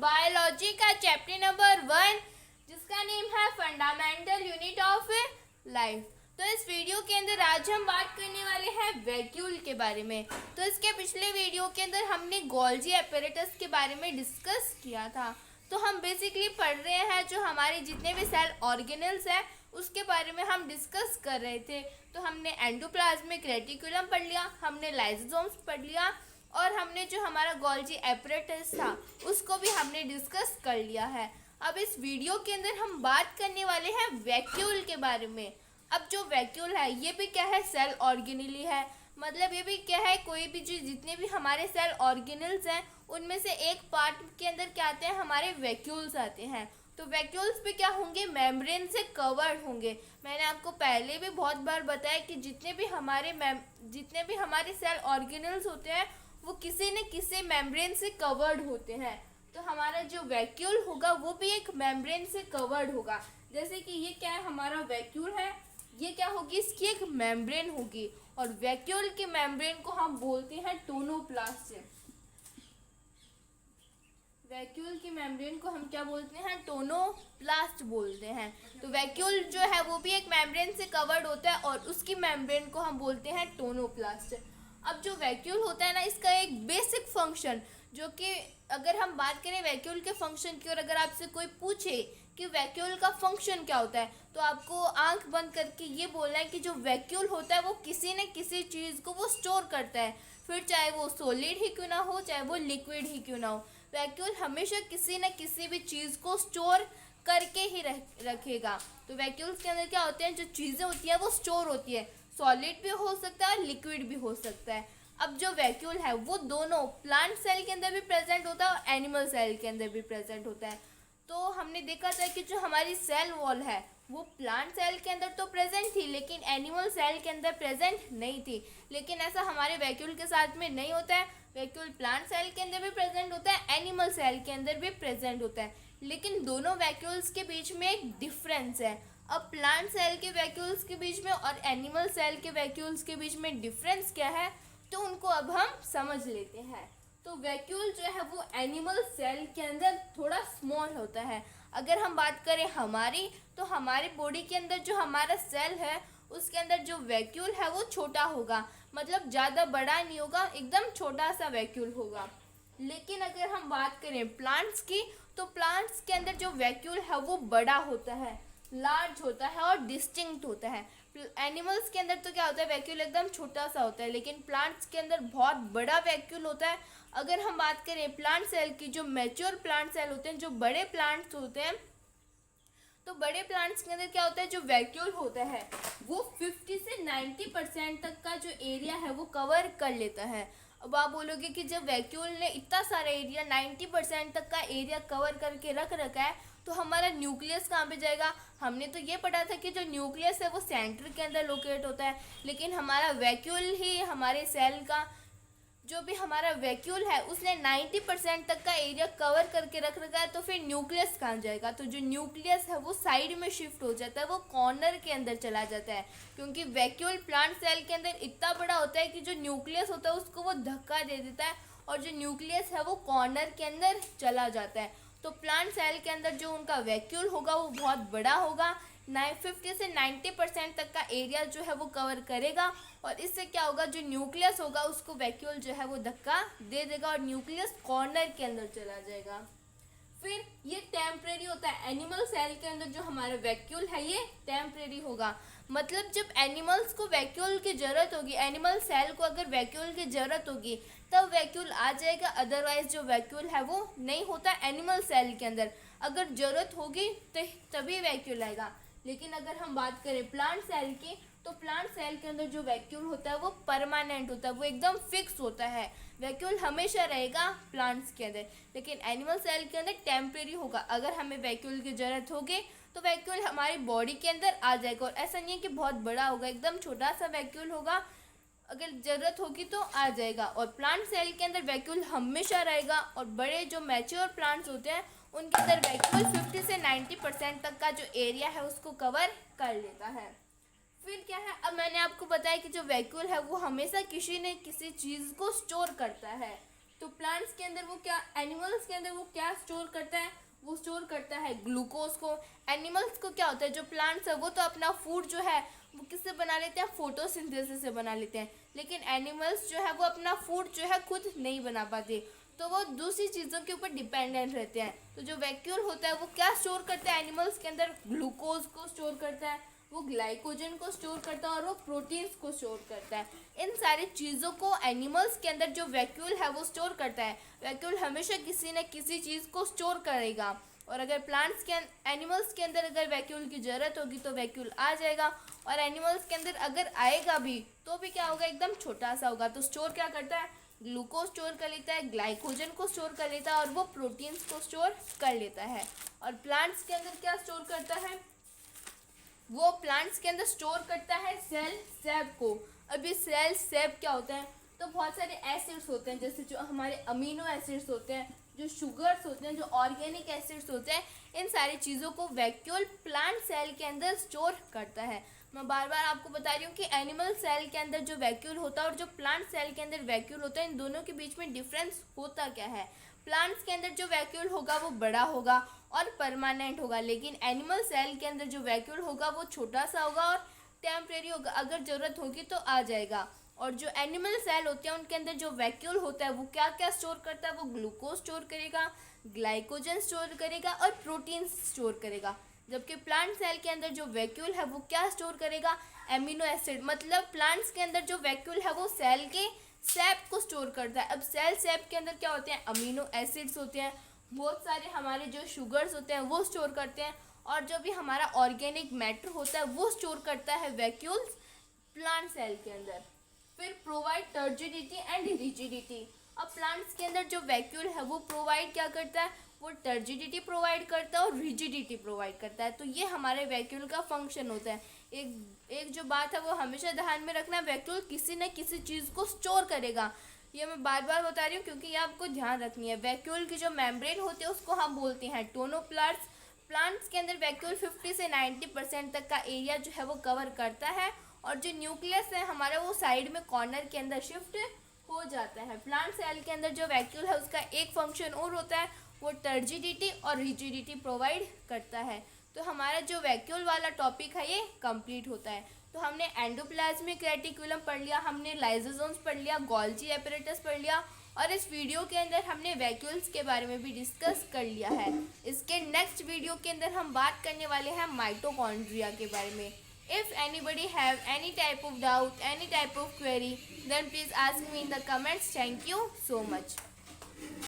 Biology का chapter number 1 जिसका name है फंडामेंटल यूनिट ऑफ लाइफ। तो इस वीडियो के अंदर आज हम बात करने वाले हैं वैक्यूल के बारे में। तो इसके पिछले वीडियो के अंदर हमने गोल्जी एपैरेटस के बारे में डिस्कस किया था। तो हम बेसिकली पढ़ रहे हैं जो हमारे जितने भी सेल ऑर्गेनल्स हैं उसके बारे में हम डिस्कस कर रहे थे। तो हमने एंडोप्लाज्मिक रेटिकुलम पढ़ लिया, हमने लाइसोसोम्स पढ़ लिया और हमने जो हमारा गोल्जी एपैरेटस था उसको भी हमने डिस्कस कर लिया है। अब इस वीडियो के अंदर हम बात करने वाले हैं वैक्यूल के बारे में। अब जो वैक्यूल है ये भी क्या है, सेल ऑर्गेनली है। मतलब ये भी क्या है, कोई भी जो जितने भी हमारे सेल ऑर्गेनल्स हैं उनमें से एक पार्ट के अंदर क्या आते हैं, हमारे वैक्यूल्स आते हैं। तो वैक्यूल्स पे क्या होंगे, मेम्ब्रेन से कवर्ड होंगे। मैंने आपको पहले भी बहुत बार बताया कि जितने भी हमारे सेल ऑर्गेनल्स होते हैं वो किसी न किसी मेम्ब्रेन से कवर्ड होते हैं। तो हमारा जो वैक्यूल होगा वो भी एक मेम्ब्रेन से कवर्ड होगा। जैसे कि ये क्या है, हमारा वैक्यूल है, ये क्या होगी, इसकी एक मेम्ब्रेन होगी और वैक्यूल के मेम्ब्रेन को हम बोलते हैं टोनोप्लास्ट। वैक्यूल की मेम्ब्रेन को हम क्या बोलते हैं, टोनोप्लास्ट बोलते हैं। तो वैक्यूल जो है वो भी एक मेम्ब्रेन से कवर्ड होता है और उसकी मेम्ब्रेन को हम बोलते हैं टोनोप्लास्ट। अब जो वैक्यूल होता है ना, इसका एक बेसिक फंक्शन, जो कि अगर हम बात करें वैक्यूल के फंक्शन की और अगर आपसे कोई पूछे कि वैक्यूल का फंक्शन क्या होता है तो आपको आंख बंद करके ये बोलना है कि जो वैक्यूल होता है वो किसी न किसी चीज़ को वो स्टोर करता है, फिर चाहे वो सॉलिड ही क्यों ना हो, चाहे वो लिक्विड ही क्यों ना हो। वैक्यूल हमेशा किसी न किसी भी चीज़ को स्टोर करके ही रखेगा। तो वैक्यूल्स के अंदर क्या होते हैं, जो चीज़ें होती हैं वो स्टोर होती है, सॉलिड भी हो सकता है और लिक्विड भी हो सकता है। अब जो वैक्यूल है वो दोनों प्लांट सेल के अंदर भी प्रेजेंट होता है और एनिमल सेल के अंदर भी प्रेजेंट होता है। तो हमने देखा था कि जो हमारी सेल वॉल है वो प्लांट सेल के अंदर तो प्रेजेंट थी लेकिन एनिमल सेल के अंदर प्रेजेंट नहीं थी। लेकिन ऐसा हमारे वैक्यूल के साथ में नहीं होता है। वैक्यूल प्लांट सेल के अंदर भी प्रेजेंट होता है, एनिमल सेल के अंदर भी प्रेजेंट होता है, लेकिन दोनों वैक्यूल्स के बीच में एक डिफरेंस है। अब प्लांट सेल के वैक्यूल्स के बीच में और एनिमल सेल के वैक्यूल्स के बीच में डिफरेंस क्या है, तो उनको अब हम समझ लेते हैं। तो वैक्यूल जो है वो एनिमल सेल के अंदर थोड़ा स्मॉल होता है। अगर हम बात करें हमारी, तो हमारी बॉडी के अंदर जो हमारा सेल है उसके अंदर जो वैक्यूल है वो छोटा होगा, मतलब ज़्यादा बड़ा नहीं होगा, एकदम छोटा सा वैक्यूल होगा। लेकिन अगर हम बात करें प्लांट्स की, तो प्लांट्स के अंदर जो वैक्यूल है वो बड़ा होता है, लार्ज होता है और डिस्टिंक्ट होता है। एनिमल्स के अंदर तो क्या होता है, वैक्यूल एकदम छोटा सा होता है, लेकिन प्लांट्स के अंदर बहुत बड़ा वैक्यूल होता है। अगर हम बात करें प्लांट सेल की, जो मैच्योर प्लांट सेल होते हैं, जो बड़े प्लांट्स होते हैं, तो बड़े प्लांट्स के अंदर क्या होता है, जो वैक्यूल होता है वो 50 से 90% तक का जो एरिया है वो कवर कर लेता है। अब आप बोलोगे कि जब वैक्यूल ने इतना सारा एरिया 90% तक का एरिया कवर करके रख रखा है तो हमारा न्यूक्लियस कहाँ पे जाएगा। हमने तो ये पढ़ा था कि जो न्यूक्लियस है वो सेंटर के अंदर लोकेट होता है, लेकिन हमारा वैक्यूल ही हमारे सेल का जो भी हमारा वैक्यूल है उसने 90% तक का एरिया कवर करके रख रखा है, तो फिर न्यूक्लियस कहाँ जाएगा। तो जो न्यूक्लियस है वो साइड में शिफ्ट हो जाता है, वो कॉर्नर के अंदर चला जाता है, क्योंकि वैक्यूल प्लांट सेल के अंदर इतना बड़ा होता है कि जो न्यूक्लियस होता है उसको वो धक्का दे देता है और जो न्यूक्लियस है वो कॉर्नर के अंदर चला जाता है। तो प्लांट सेल के अंदर जो उनका वैक्यूल होगा वो बहुत बड़ा होगा, 50 से 90% तक का एरिया जो है वो कवर करेगा और इससे क्या होगा, जो न्यूक्लियस होगा उसको वैक्यूल जो है वो धक्का दे देगा और न्यूक्लियस कॉर्नर के अंदर चला जाएगा। फिर ये टेम्परेरी होता है। एनिमल सेल के अंदर जो हमारा वैक्यूल है ये टेम्परेरी होगा, मतलब जब एनिमल्स को वैक्यूल की ज़रूरत होगी, एनिमल सेल को अगर वैक्यूल की ज़रूरत होगी तब वैक्यूल आ जाएगा, अदरवाइज जो वैक्यूल है वो नहीं होता एनिमल सेल के अंदर। अगर ज़रूरत होगी तो तभी वैक्यूल आएगा। लेकिन अगर हम बात करें प्लांट सेल की, तो प्लांट सेल के अंदर जो वैक्यूल होता है वो परमानेंट होता है, वो एकदम फिक्स होता है, वैक्यूल हमेशा रहेगा प्लांट्स के अंदर। लेकिन एनिमल सेल के अंदर टेम्परेरी होगा, अगर हमें वैक्यूल की ज़रूरत होगी तो वैक्यूल हमारी बॉडी के अंदर आ जाएगा और ऐसा नहीं है कि बहुत बड़ा होगा, एकदम छोटा सा वैक्यूल होगा, अगर ज़रूरत होगी तो आ जाएगा। और प्लांट सेल के अंदर वैक्यूल हमेशा रहेगा और बड़े जो मैच्योर प्लांट्स होते हैं उनके अंदर वैक्यूल 50 से 90% तक का जो एरिया है उसको कवर कर लेता है। फिर क्या है, अब मैंने आपको बताया कि जो वैक्यूल है वो हमेशा किसी न किसी चीज़ को स्टोर करता है। तो प्लांट्स के अंदर वो क्या, एनिमल्स के अंदर वो क्या स्टोर करता है, वो स्टोर करता है ग्लूकोज को। एनिमल्स को क्या होता है, जो प्लांट्स है वो तो अपना फूड जो है वो किससे बना लेते हैं, फोटोसिंथेसिस से बना लेते हैं। लेकिन एनिमल्स जो है वो अपना फूड जो है खुद नहीं बना पाते, तो वो दूसरी चीज़ों के ऊपर डिपेंडेंट रहते हैं। तो जो वैक्यूल होता है वो क्या स्टोर करता है एनिमल्स के अंदर, ग्लूकोज को स्टोर करता है, वो ग्लाइकोजन को स्टोर करता है और वो प्रोटीन्स को स्टोर करता है। इन सारी चीज़ों को एनिमल्स के अंदर जो वैक्यूल है वो स्टोर करता है। वैक्यूल हमेशा किसी न किसी चीज़ को स्टोर करेगा, और अगर प्लांट्स के एनिमल्स के अंदर अगर वैक्यूल की ज़रूरत होगी तो वैक्यूल आ जाएगा, और एनिमल्स के अंदर अगर आएगा भी तो भी क्या होगा, एकदम छोटा सा होगा। तो स्टोर क्या करता है, ग्लूकोज स्टोर कर लेता है, ग्लाइकोजन को स्टोर कर लेता है और वो प्रोटीन्स को स्टोर कर लेता है। और प्लांट्स के अंदर क्या स्टोर करता है, वो प्लांट्स के अंदर स्टोर करता है सेल सैप को। अब ये सेल सैप क्या होता है, तो बहुत सारे एसिड्स होते हैं, जैसे जो हमारे अमीनो एसिड्स होते हैं, जो शुगर्स होते हैं, जो ऑर्गेनिक एसिड्स होते हैं, इन सारी चीज़ों को वैक्यूल प्लांट सेल के अंदर स्टोर करता है। मैं बार बार आपको बता रही हूँ कि एनिमल सेल के अंदर जो वैक्यूल होता है और जो प्लांट सेल के अंदर वैक्यूल होता है, इन दोनों के बीच में डिफरेंस होता क्या है। प्लांट्स के अंदर जो वैक्यूल होगा वो बड़ा होगा और परमानेंट होगा, लेकिन एनिमल सेल के अंदर जो वैक्यूल होगा वो छोटा सा होगा और टेम्परेरी होगा, अगर ज़रूरत होगी तो आ जाएगा। और जो एनिमल सेल होते हैं उनके अंदर जो वैक्यूल होता है वो क्या क्या स्टोर करता है, वो ग्लूकोज स्टोर करेगा, ग्लाइकोजन स्टोर करेगा और प्रोटीन स्टोर करेगा। जबकि प्लांट सेल के अंदर जो वैक्यूल है वो क्या स्टोर करेगा, एमिनो एसिड। मतलब प्लांट्स के अंदर जो वैक्यूल है वो सेल के सैप को स्टोर करता है। अब सेल सैप के अंदर क्या होते हैं, अमीनो एसिड्स होते हैं, बहुत सारे हमारे जो शुगर्स होते हैं वो स्टोर करते हैं, और जो भी हमारा ऑर्गेनिक मैटर होता है वो स्टोर करता है वैक्यूल्स प्लांट सेल के अंदर। फिर प्रोवाइड टर्जिडिटी एंड रिजिडिटी। अब प्लांट्स के अंदर जो वैक्यूल है वो प्रोवाइड क्या करता है, वो टर्जिडिटी प्रोवाइड करता है और रिजिडिटी प्रोवाइड करता है। तो ये हमारे वैक्यूल का फंक्शन होता है। एक जो बात है वो हमेशा ध्यान में रखना, वैक्यूल किसी न किसी चीज़ को स्टोर करेगा। ये मैं बार बार बता रही हूँ क्योंकि ये आपको ध्यान रखनी है। वैक्यूल की जो मेम्ब्रेन होती है उसको हम बोलते हैं टोनोप्लास्ट। प्लांट्स के अंदर वैक्यूल 50 से 90% तक का एरिया जो है वो कवर करता है, और जो न्यूक्लियस है हमारा वो साइड में कॉर्नर के अंदर शिफ्ट हो जाता है। प्लांट सेल के अंदर जो वैक्यूल है उसका एक फंक्शन और होता है, वो टर्जिडिटी और रिजिडिटी प्रोवाइड करता है। तो हमारा जो वैक्यूल वाला टॉपिक है ये कंप्लीट होता है। तो हमने एंडोप्लाज्मिक रेटिकुलम पढ़ लिया, हमने लाइसोसोम्स पढ़ लिया, गोल्जी एपरेटस पढ़ लिया, और इस वीडियो के अंदर हमने वैक्यूल्स के बारे में भी डिस्कस कर लिया है। इसके नेक्स्ट वीडियो के अंदर हम बात करने वाले हैं माइटोकॉन्ड्रिया के बारे में। If anybody have any type of doubt, any type of query, then please ask me in the comments. Thank you so much.